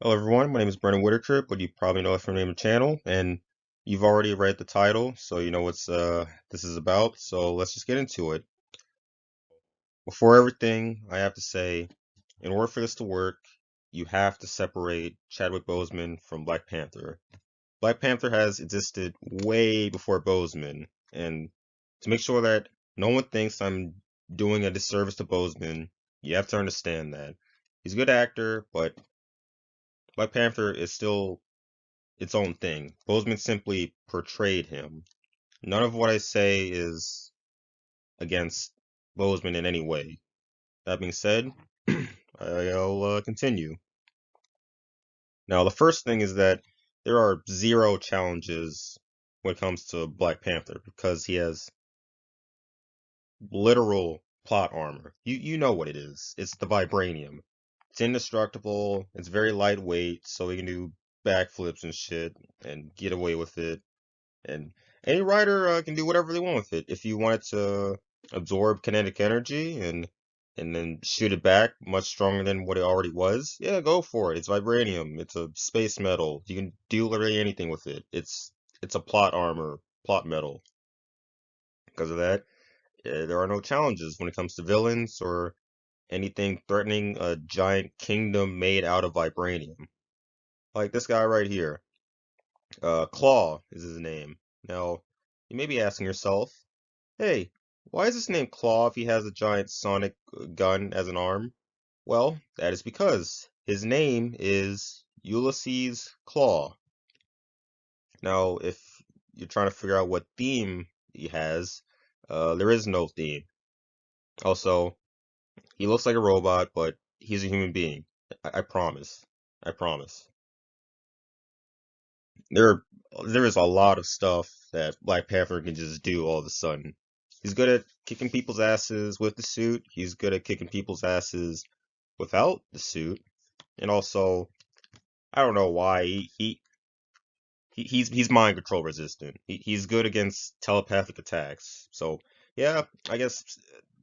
Hello everyone, my name is Brennan Whitaker, but you probably know us from the name of the channel, and you've already read the title, so you know what's this is about, so let's just get into it. Before everything, I have to say, in order for this to work, you have to separate Chadwick Boseman from Black Panther. Black Panther has existed way before Boseman, and to make sure that no one thinks I'm doing a disservice to Boseman, you have to understand that. He's a good actor, but Black Panther is still its own thing. Boseman simply portrayed him. None of what I say is against Boseman in any way. That being said, I'll continue. Now, the first thing is that there are zero challenges when it comes to Black Panther because he has literal plot armor. You know what it is. It's the vibranium. It's indestructible. It's very lightweight, so he can do backflips and shit and get away with it. And any writer can do whatever they want with it. If you want it to absorb kinetic energy and then shoot it back much stronger than what it already was, yeah, go for it. It's vibranium. It's a space metal. You can do literally anything with it. It's a plot armor, plot metal. Because of that, there are no challenges when it comes to villains or anything threatening a giant kingdom made out of vibranium. Like this guy right here. Claw is his name. Now, you may be asking yourself, hey, why is his name Claw if he has a giant sonic gun as an arm? Well, that is because his name is Ulysses Claw. Now, if you're trying to figure out what theme he has, there is no theme. Also, he looks like a robot, but he's a human being. I promise. I promise. There, there is a lot of stuff that Black Panther can just do all of a sudden. He's good at kicking people's asses with the suit. He's good at kicking people's asses without the suit. And also, I don't know why he's mind control resistant. He's good against telepathic attacks. So yeah, I guess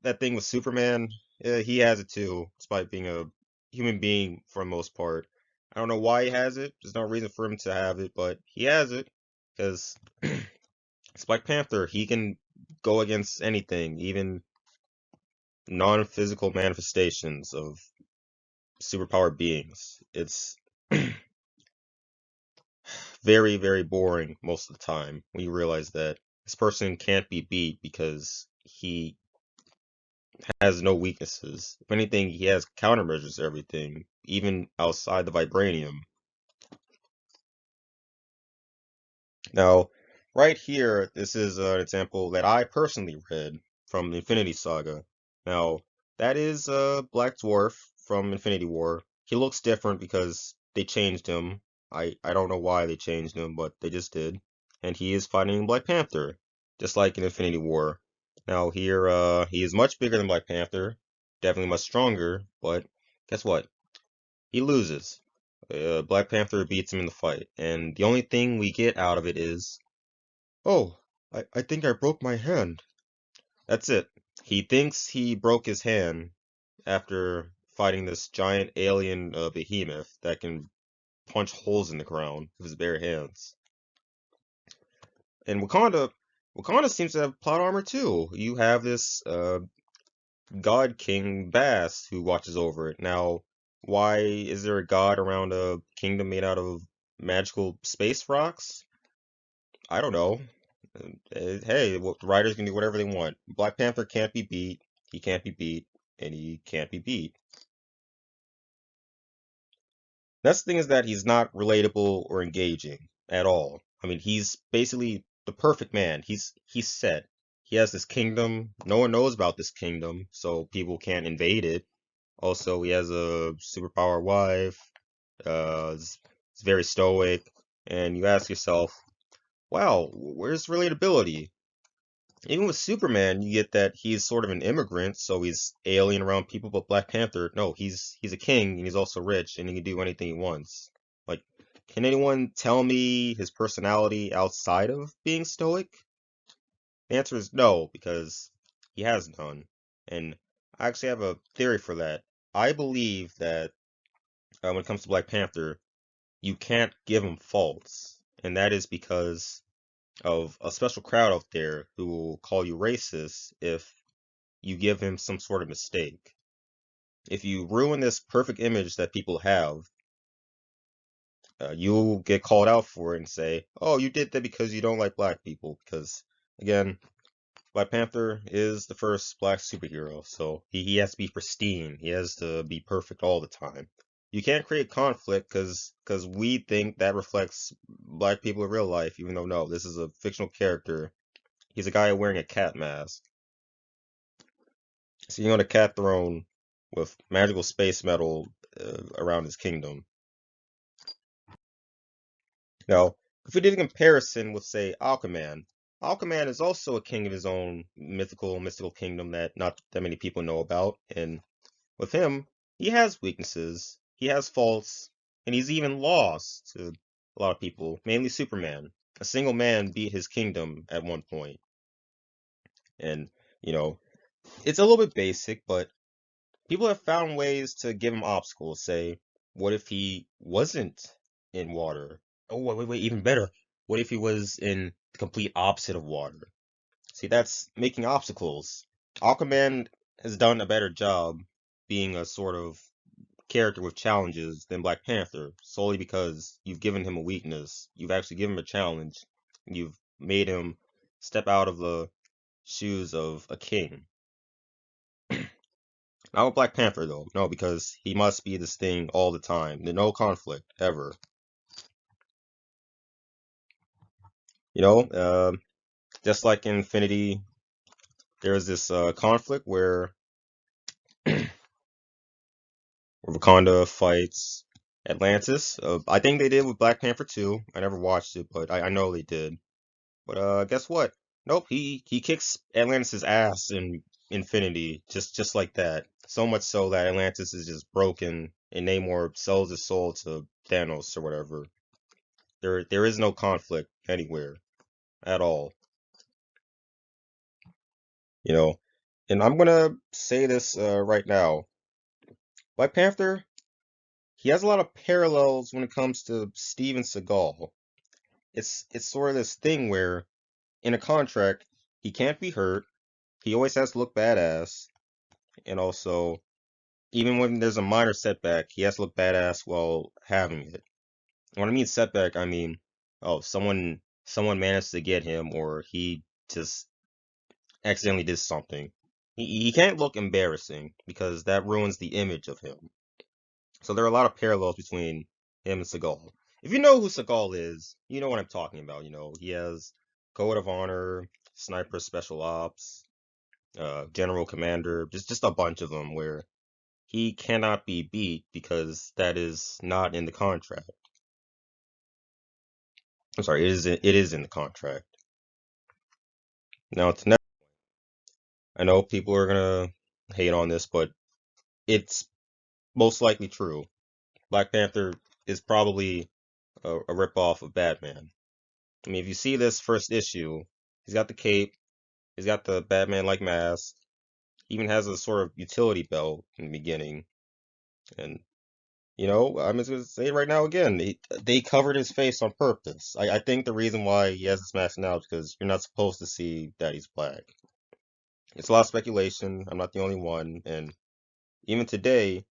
that thing with Superman, yeah, he has it too, despite being a human being for the most part. I don't know why he has it. There's no reason for him to have it, but he has it because it's Black Panther. He can go against anything, even non-physical manifestations of superpowered beings. It's very, very boring most of the time when you realize that this person can't be beat because he has no weaknesses. If anything, he has countermeasures to everything, even outside the vibranium. Now, right here, this is an example that I personally read from the Infinity Saga. Now, that is Black Dwarf from Infinity War. He looks different because they changed him. I don't know why they changed him, but they just did. And he is fighting Black Panther, just like in Infinity War. Now here, he is much bigger than Black Panther, definitely much stronger, but guess what? He loses. Black Panther beats him in the fight, and the only thing we get out of it is, oh, I think I broke my hand. That's it. He thinks he broke his hand after fighting this giant alien behemoth that can punch holes in the ground with his bare hands. And Wakanda seems to have plot armor too. You have this God King Bass who watches over it. Now, why is there a god around a kingdom made out of magical space rocks? I don't know. Hey, writers can do whatever they want. Black Panther can't be beat. He can't be beat, and he can't be beat. That's the thing is that he's not relatable or engaging at all. I mean, he's basically the perfect man. He's set. He has this kingdom. No one knows about this kingdom, so people can't invade it. Also, he has a superpower wife. It's very stoic, and you ask yourself, wow, where's relatability? Even with Superman, you get that he's sort of an immigrant, so he's alien around people, but Black Panther, no, he's a king and he's also rich and he can do anything he wants. Like, can anyone tell me his personality outside of being stoic? The answer is no, because he has none. And I actually have a theory for that. I believe that when it comes to Black Panther, you can't give him faults, and that is because of a special crowd out there who will call you racist if you give him some sort of mistake. If you ruin this perfect image that people have, you'll get called out for it and say, "Oh, you did that because you don't like black people." Because again, Black Panther is the first black superhero, so he has to be pristine. He has to be perfect all the time. You can't create conflict because we think that reflects black people in real life, even though no, this is a fictional character. He's a guy wearing a cat mask. Sitting on a cat throne with magical space metal around his kingdom. Now, if we did a comparison with, say, Aquaman, Aquaman is also a king of his own mystical kingdom that not that many people know about. And with him, he has weaknesses, he has faults, and he's even lost to a lot of people, mainly Superman. A single man beat his kingdom at one point. And, you know, it's a little bit basic, but people have found ways to give him obstacles. Say, what if he wasn't in water? Oh, wait, even better. What if he was in the complete opposite of water? See, that's making obstacles. Aquaman has done a better job being a sort of character with challenges than Black Panther, solely because you've given him a weakness. You've actually given him a challenge. You've made him step out of the shoes of a king. Not with Black Panther though, no, because he must be this thing all the time. There's no conflict ever. You know, just like in Infinity, there's this conflict where Wakanda fights Atlantis. I think they did with Black Panther too. I never watched it, but I know they did. But guess what? Nope, he kicks Atlantis' ass in Infinity, just like that. So much so that Atlantis is just broken, and Namor sells his soul to Thanos or whatever. There is no conflict anywhere at all, you know. And I'm gonna say this right now. Black Panther, he has a lot of parallels when it comes to Steven Seagal. It's sort of this thing where in a contract he can't be hurt. He always has to look badass, and also even when there's a minor setback, he has to look badass while having it. When I mean setback, I mean, oh, someone managed to get him, or he just accidentally did something. He can't look embarrassing because that ruins the image of him. So there are a lot of parallels between him and Seagal. If you know who Seagal is, you know what I'm talking about. You know, he has Code of Honor, Sniper Special Ops, General Commander, just a bunch of them where he cannot be beat because that is not in the contract. I'm sorry, it is in the contract. Now, to next, I know people are gonna hate on this, but it's most likely true. Black Panther is probably a ripoff of Batman. I mean, if you see this first issue, he's got the cape, he's got the Batman-like mask, he even has a sort of utility belt in the beginning, and I'm just gonna say it right now again, they covered his face on purpose. I think the reason why he has this mask now is because you're not supposed to see that he's black. It's a lot of speculation. I'm not the only one, and even today,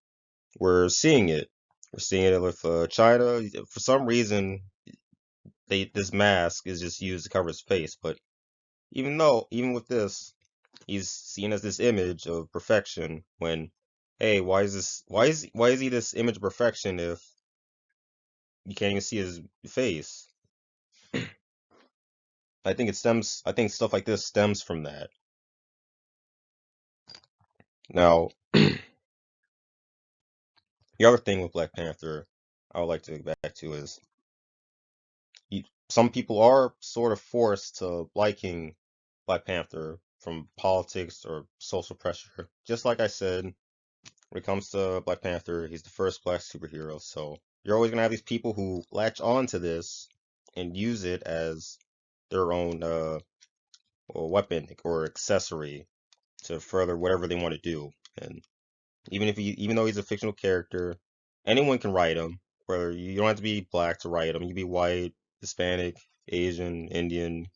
we're seeing it. We're seeing it with China. For some reason, this mask is just used to cover his face. But even with this, he's seen as this image of perfection. When, hey, why is this? Why is he this image of perfection if you can't even see his face? I think it stems. I think stuff like this stems from that. Now, the other thing with Black Panther, I would like to get back to is some people are sort of forced to liking Black Panther from politics or social pressure. Just like I said, when it comes to Black Panther, he's the first black superhero. So you're always gonna have these people who latch on to this and use it as their own or weapon or accessory to further whatever they want to do. And even though he's a fictional character, anyone can write him. where you don't have to be black to write them. You can be white, Hispanic, Asian, Indian.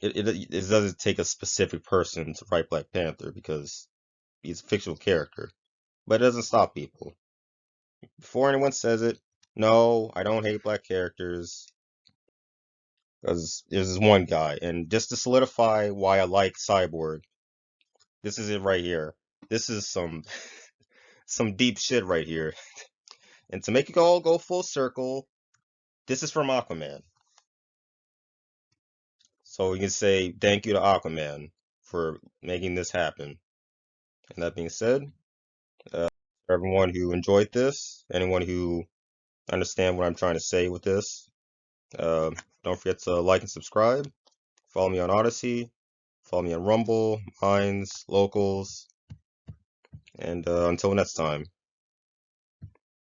It doesn't take a specific person to write Black Panther because he's a fictional character. But it doesn't stop people. Before anyone says it, no, I don't hate black characters. Because there's this one guy, and just to solidify why I like Cyborg, this is it right here. This is some deep shit right here. And to make it all go full circle, this is from Aquaman. So we can say thank you to Aquaman for making this happen. And that being said, for everyone who enjoyed this, anyone who understand what I'm trying to say with this, don't forget to like and subscribe. Follow me on Odyssey. Follow me on Rumble, Minds, Locals, and until next time.